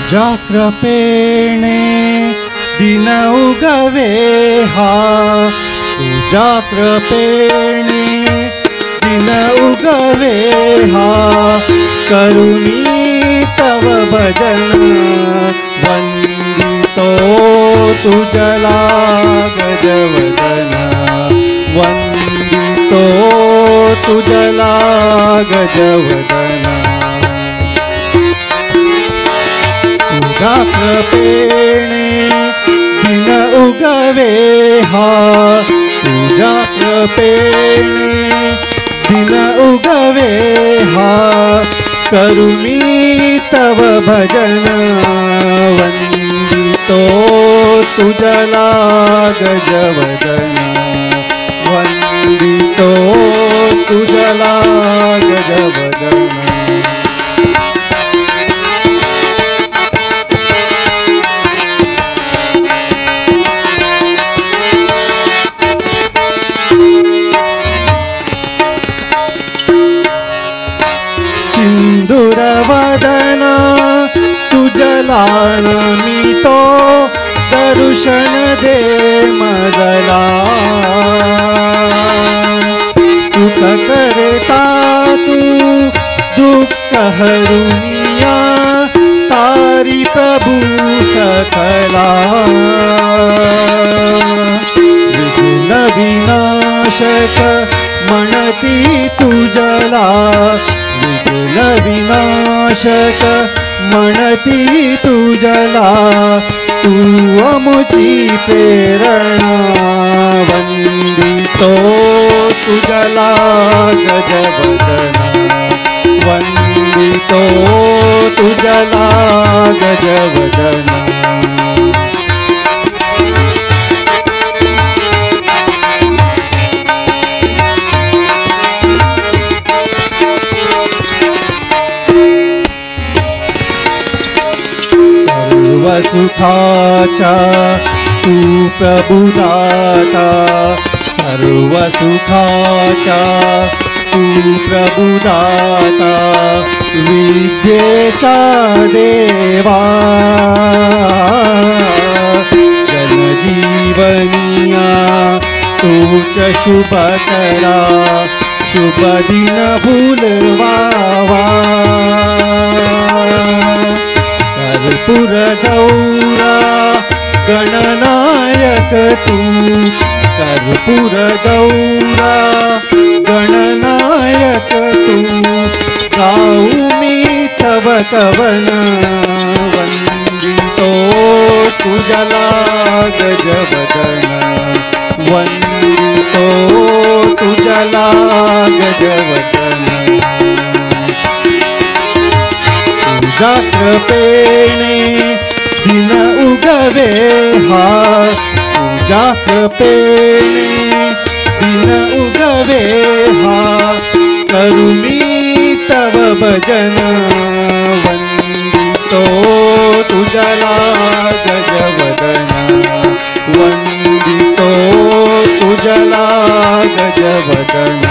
तुझ्या कृपेने दिन उगवे हा, तुझ्या कृपेने दिन उगवे हा, करुणी तव भजन वंदितो तुझला गजवदन, वंदितो तुझला गजवदन। तुझ्या कृपेने दिन उगवे हा, तुझ्या कृपेने दिन उगवे हा, करुणी तव भजन वंदितो तुझला गजवदन, वंदितो तुझला गजवदन। सिंदूरवदन तुझला नमितो, दर्शन दे मजला, सुख करता तू दुःख हरुनिया, तारी प्रभु सकला। विघ्न विनाशक म्हणती तुझला, विघ्न विनाशक म्हणती तुझला, तू अमुची प्रेरणा वंदितो तुझला गजवदन, वंदितो तुझला गजवदन। सुखाचा तू प्रभुदाता, सर्व सुखाचा तू प्रभुदाता, विद्येचा देवा जनजीवनिया तूच शुभ करा, शुभ दिन भूलवावा। कर्पूर गौरा गणनायक तू, कर्पूर गौरा गणनायक तू, गाऊ मी तव कवन वंदितो तुझला गजवदन, वंदितो तुझला गजवदन। तुझ्या कृपेने दिन उगवे हा, तुझ्या कृपेने दिन उगवे हा, करुणी तव भजन वंदितो तुझला गजवदन, वंदितो तुझला गजवदन।